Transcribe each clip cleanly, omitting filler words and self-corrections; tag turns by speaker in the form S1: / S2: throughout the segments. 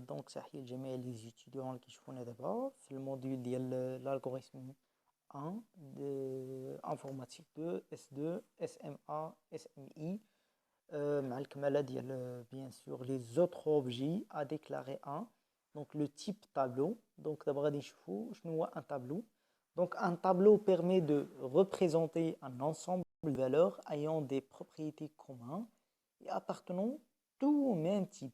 S1: دونك تحية لجميع لي زيتيديون اللي كيشوفونا دابا في الموديول ديال الالغوريثم 1 de informatique 2 S2 SMA SMI مع الكمالة ديال bien sûr les autres objets à déclarer 1 donc le type tableau donc d'abord غادي نشوفوا شنو هو un tableau donc un tableau permet de représenter un ensemble de valeurs ayant des propriétés communes et appartenant tous au même type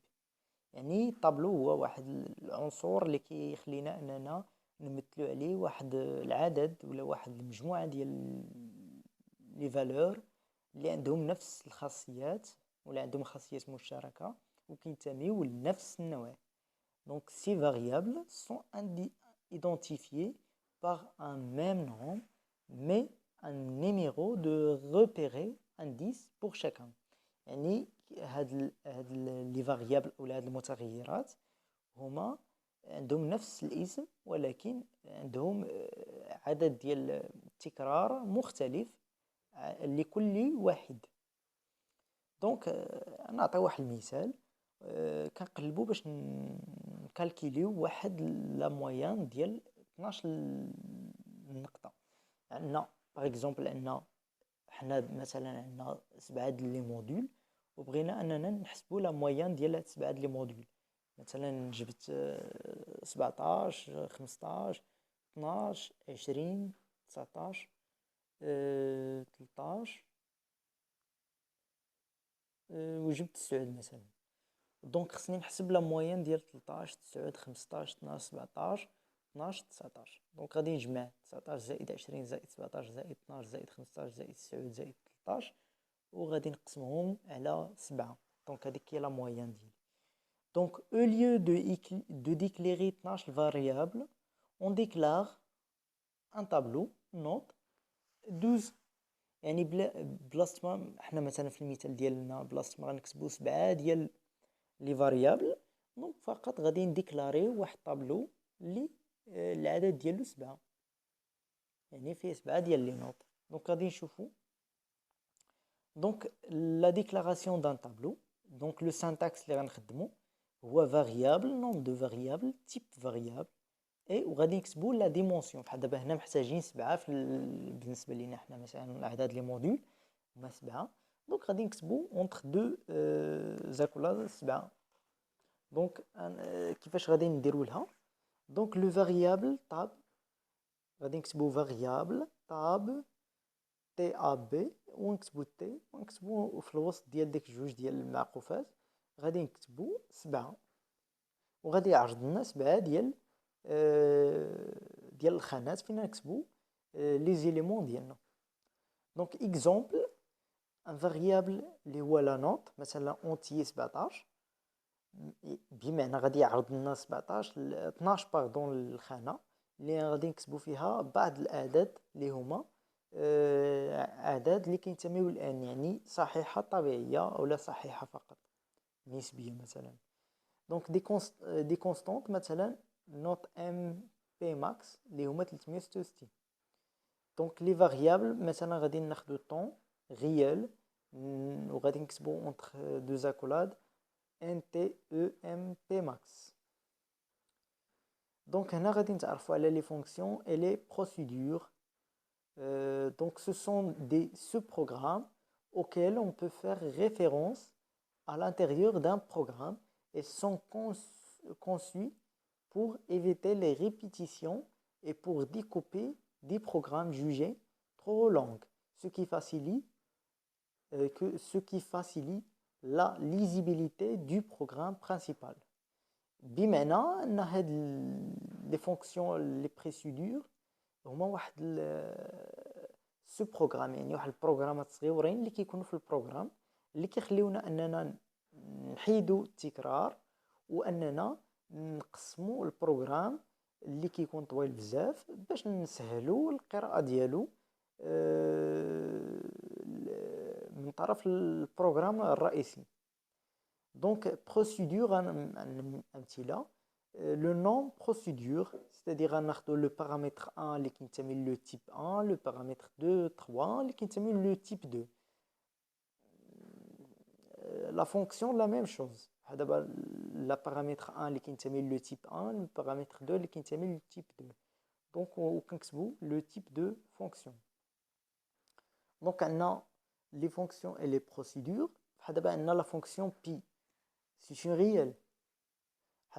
S1: يعني الطابلو هو واحد العنصر اللي كيخلينا اننا نمثلوا عليه واحد العدد ولا واحد المجموعه ديال لي فالور اللي عندهم نفس الخاصيات ولا عندهم خاصيات مشتركه وكينتميو لنفس النوع. Donc ces variables sont identifiées par un même nom mais un numéro de repéré indice pour chacun. يعني هاد لي فاريابل ولا هاد المتغيرات هما عندهم نفس الاسم ولكن عندهم عدد ديال التكرار مختلف لكل واحد. دونك نعطي واحد المثال كنقلبوا باش نكالكيليو واحد لا مويان ديال 12 نقطه. عندنا باغ اكزومبل عندنا حنا مثلا عندنا 7 لي موديول وبغينا اننا نحسبوا لا مويان ديال هاد 7 لي موديول. مثلا جبت 17 15 12 20 19 13 وجبت 9 مثلا. دونك خصني نحسب لا مويان ديال 13 9 15 12 17 12 19. دونك غادي نجمع 19 زائد 20 زائد 17 زائد 12 زائد 15 زائد 9 زائد 13 وغادي نقسمهم على 7. دونك هذيك هي لا مويان ديالي. Donc, au lieu de déclarer 12 variables, on déclare un tableau, note 12. يعني بلاصة ما حنا مثلا في المثال ديالنا بلاصة ما غنكتبو 7 ديال لي فاريابل دونك فقط غادي نديكلاري واحد طابلو اللي العدد ديالو 7 يعني فيه 7 ديال لي نوت. دونك غادي نشوفو دونك لا ديكلاراسيون دان طابلو. دونك لو سانتاكس اللي غنخدمو هو variable nombre de variables type variable et وغادي نكتبوا لا ديمونسيون. بحال دابا هنا محتاجين 7 بالنسبه لينا حنا مثلا الاعداد لي موديول هما 7 دونك غادي نكتبوا اونتر دو زاكولا 7. دونك كيفاش غادي نديروا لها دونك لو فاريابل طاب غادي نكتبوا فاريابل طاب تي ا بي ونكتبوا تي ونكتبوا في الوسط ديال ديك جوج ديال المعقوفات غادي نكتبوا 7 وغادي يعرض لنا 7 ديال الخانات فين نكتبوا لي زيليمون ديالنا. دونك اكزامبل ان فاريابل اللي هو لا نوت مثلا اونتي 17 بمعنى غادي يعرض لنا 17 12 باردون الخانه اللي غادي نكتبوا فيها بعض الاعداد اللي هما اعداد اللي كينتميو الان يعني صحيحه طبيعيه ولا صحيحه فقط نسبيه مثلا. دونك دي كونستانت مثلا نوت ام بي ماكس اللي هما 366. دونك لي فاريابل مثلا غادي ناخذوا طون ريال وغادي نكتبوا اونتر دو زاكولاد ان تي او ام بي ماكس. دونك هنا غادي نتعرفوا على لي فونكسيون اي لي بروسيدور. Donc ce sont des sous-programmes auxquels on peut faire référence à l'intérieur d'un programme et sont conçus pour éviter les répétitions et pour découper des programmes jugés trop longs, ce qui facilite la lisibilité du programme principal. بمعنى ان هاد les fonctions les procédures هما واحد سو بروغرام يعني واحد البروغرامات صغيورين اللي كيكونوا في البروغرام اللي كيخليونا اننا نحيدوا التكرار واننا نقسموا البروغرام اللي كيكون طويل بزاف باش نسهلوا القراءه ديالو من طرف البروغرام الرئيسي. دونك بروسيدور امثله le nom procédure, c'est-à-dire غناخذوا le paramètre 1 اللي كينتمي le type 1 le paramètre 2 3 اللي كينتمي le type 2. La fonction la même chose d'abord le paramètre 1 qui est le type 1, le paramètre 2 qui est le type 2. Donc on a le type de fonction. Donc on a les fonctions et les procédures. d'abord on a la fonction pi. C'est une réelle.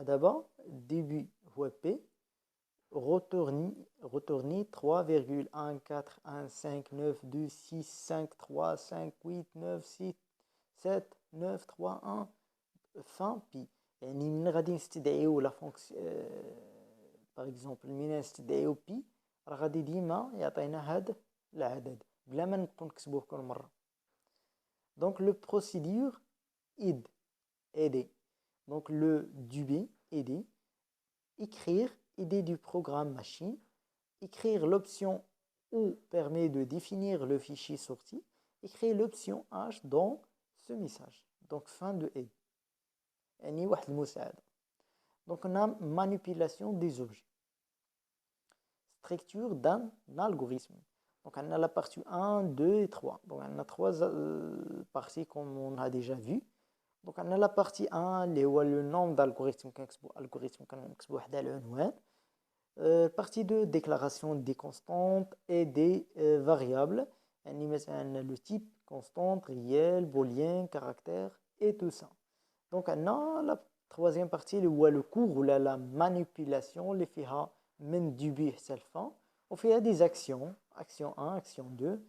S1: d'abord début p retourner 3,1415926535896 7 9 3 1 fin pi. يعني من غادي نستدعيو لا فونكسيون باغ اكزومبل من نستدعيو بي راه غادي ديما يعطينا هاد العدد بلا ما نبقاو نكتبوه كل مره. Donc le procédure id aider. Donc le du aider, écrire idée du programme machine, écrire l'option O permet de définir le fichier sorti, écrire l'option H dans ce message. Donc fin de aide. يعني واحد المساعدة. Donc on a manipulation des objets. Structure d'un algorithme. Donc on a la partie 1, 2 et 3. Donc on a trois parties comme on a déjà vu. Donc on a la partie 1 اللي هو le nombre d'algorithmes كنكتبوا algorithme كنكتبوا وحده العنوان. Partie 2 déclaration des constantes et des variables. يعني مثلا le type constante, réel, booléen, caractère et tout ça. Donc on a la troisième partie le cours ou la manipulation اللي فيها من début حتى الفin. On fait des actions, action 1, action 2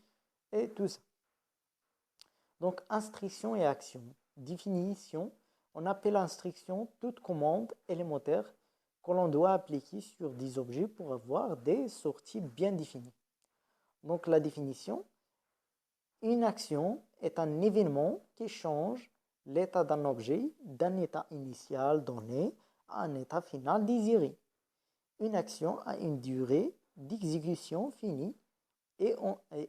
S1: et tout ça. Donc instruction et action. Définition, on appelle instruction toute commande élémentaire que l'on doit appliquer sur des objets pour avoir des sorties bien définies. Donc la définition, une action est un événement qui change l'état d'un objet d'un état initial donné à un état final désiré. Une action a une durée d'exécution finie et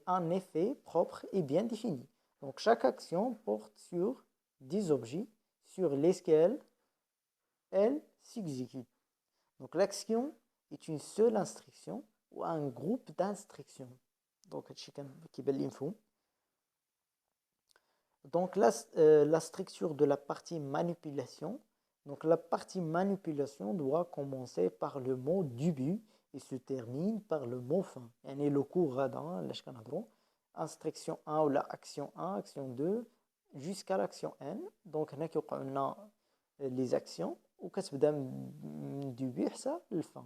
S1: un effet propre et bien défini. Donc chaque action porte sur des objets sur lesquels elle s'exécute. Donc l'action est une seule instruction ou un groupe d'instructions. Donc Donc la structure de la partie manipulation. Donc la partie manipulation doit commencer par le mot début et se termine par le mot fin. يعني le cours radin instruction 1 ou la action 1, action 2 jusqu'à l'action n. Donc هنا كيوقعوا لنا les actions وكتبدا من début حتى الفin.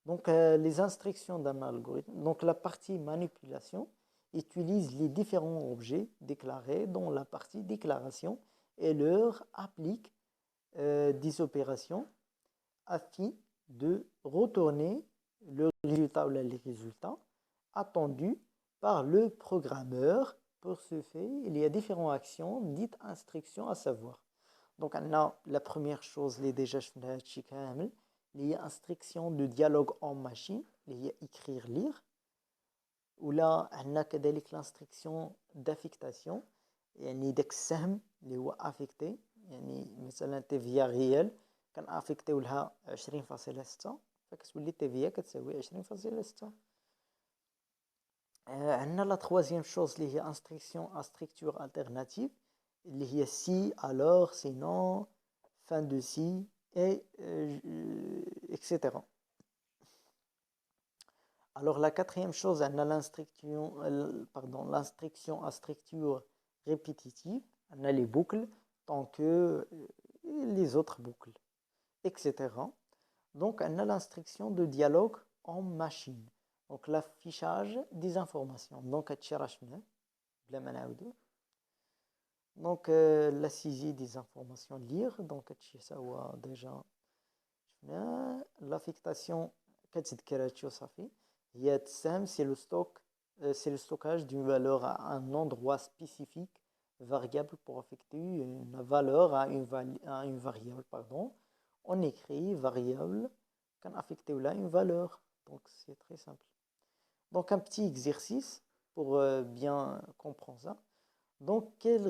S1: Donc les instructions d'un algorithme. Donc la partie manipulation utilise les différents objets déclarés dans la partie déclaration et leur applique des opérations afin de retourner le résultat ou les résultats attendus par le programmeur. Pour ce fait, il y a différentes actions dites instructions à savoir. Donc on a la première chose اللي déjà شفنا هادشي كامل اللي هي instruction de dialogue en machine اللي هي écrire lire. ولا عندنا كذلك l'instruction d'affectation يعني داك السهم اللي هو affecté يعني مثلا تيفيا ريال كنافيكتيو لها 20.6 فكتولي تيفيا كتساوي 20.6. عندنا لا troisième chose اللي هي instruction à structure alternative اللي هي si alors sinon fin de si et etc. Alors la quatrième chose, on a l'instruction à structure répétitive, on a les boucles tant que les autres boucles, etc. Donc on a l'instruction de dialogue en machine, donc l'affichage des informations. Donc donc la saisie des informations lire, donc ça déjà l'affectation c'est le stockage d'une valeur à un endroit spécifique variable pour affecter une valeur à une variable. On écrit variable quand affecter là une valeur. Donc c'est très simple. Donc un petit exercice pour bien comprendre ça. Donc quel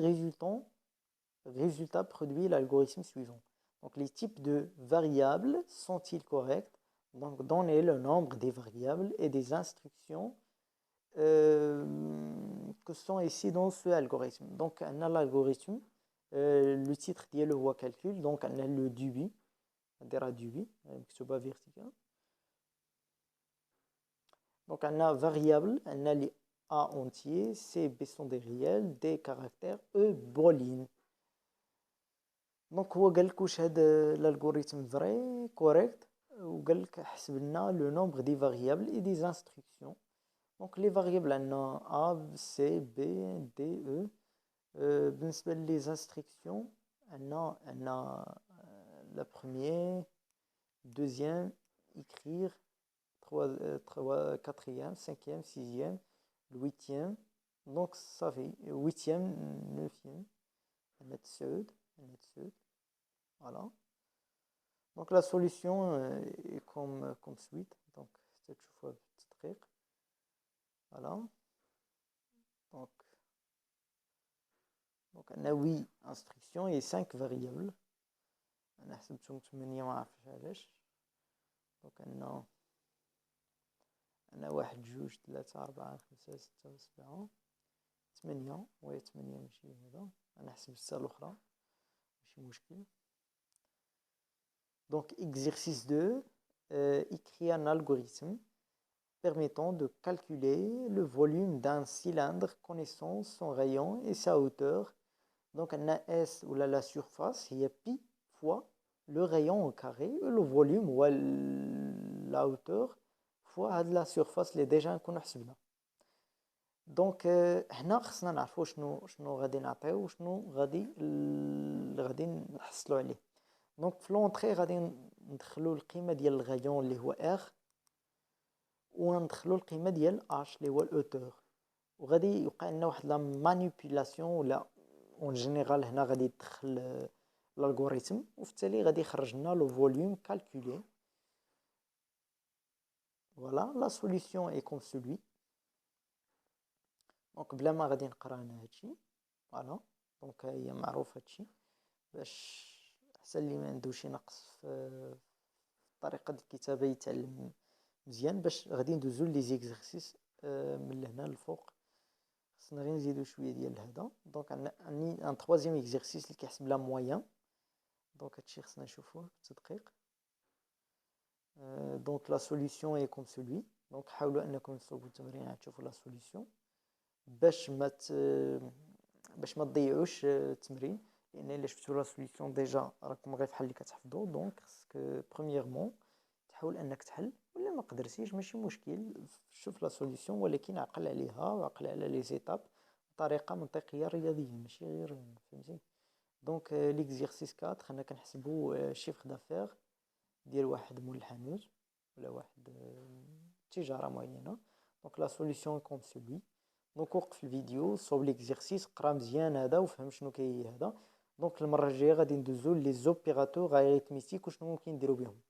S1: résultat produit l'algorithme suivant? Donc les types de variables sont-ils corrects? Donc donner le nombre des variables et des instructions que sont ici dans ce algorithme. Donc on a l'algorithme لو تيتر ديالو هو كالكول. دونك عندنا لو دوبي، نديرها دوبي مكتوبه فيرتيكال. دونك عندنا فاريابل، عندنا لي A entier, C, B sont des réels, D caractères, E boolean. دونك هو قال لك واش هاد الالغوريثم فري كوريكت، وقال لك حسب لنا لو نومبر دي فاريابل اي دي انستركسيون. دونك لي فاريابل عندنا A C B D E. بالنسبه لي انستركسيون عندنا لا بروميير، دوزيام écrire, quatrième, cinquième, sixième, le huitième. Donc ça fait huitième, neuvième, voilà. Donc la solution est comme suite. Donc cette fois petite règle. Voilà. Donc on a 8 instructions et 5 variables. On a 8 ما عرفتش علاش. Donc أنا 1 2 3 4 5 6 7 8. وهي 8 ماشي هذا. أنا نحسب الساعة الأخرى ماشي مشكل. Donc exercice 2, écrit un algorithme permettant de calculer le volume d'un cylindre connaissant son rayon et sa hauteur. Donc on a S ou la surface, il y a pi fois le rayon au carré et le volume ou la hauteur fois la surface اللي ديجا نكونوا حسبنا. دونك هنا خصنا نعرفوا شنو غادي نعطيو وشنو غادي نحصلوا عليه. دونك في لونطري غادي ندخلوا القيمه ديال الغايون اللي هو ار، وندخلوا القيمه ديال اش اللي هو الاوتور، وغادي يوقع لنا واحد لا مانيبيولاسيون ولا اون جينيرال. هنا غادي يدخل الالغوريثم وفي التالي غادي يخرج لنا لو فوليوم كالكولي. فوالا لا سوليسيون اي كوم سولوي. دونك بلا ما غادي نقرا انا هادشي، فوالا دونك هي معروف هادشي باش احسن اللي ما عنده شي نقص في طريقه الكتابه يتعلم مزيان. باش غادي ندوزو لي زيكزارسيس من لهنا للفوق. خصنا غير نزيدو شويه ديال هذا. دونك عندنا ان تروازيام اكزرسيس اللي كيحسب لا مويان. دونك هادشي خصنا نشوفوه بالتدقيق. دونك لا سوليسيون اي كوم سولوي. دونك حاولوا انكم تصوبوا التمرين عاد تشوفوا لا سوليسيون باش ما تضيعوش التمرين، لان الا شفتوا لا سوليسيون ديجا راكم غير بحال اللي كتحفظوا. دونك خصك برومييرمون تحاول انك تحل، ولا ما قدرتيش ماشي مشكل، شوف لا سوليسيون ولكن عقل عليها وعقل على لي زيتاب بطريقه منطقيه رياضيه ماشي غير فهمتي. دونك ليكزيرسيس 4 حنا كنحسبوا شيفر دافير ديال واحد مول الحانوت ولا واحد تجاره معينه. دونك لا سوليسيون كوم سولوي. دونك وقف الفيديو، صوب ليكزيرسيس، قرا مزيان هذا وفهم شنو كاين هذا. دونك المره الجايه غادي ندوزو لي زوبيراتور اريثميتيك وشنو ممكن نديرو بهم.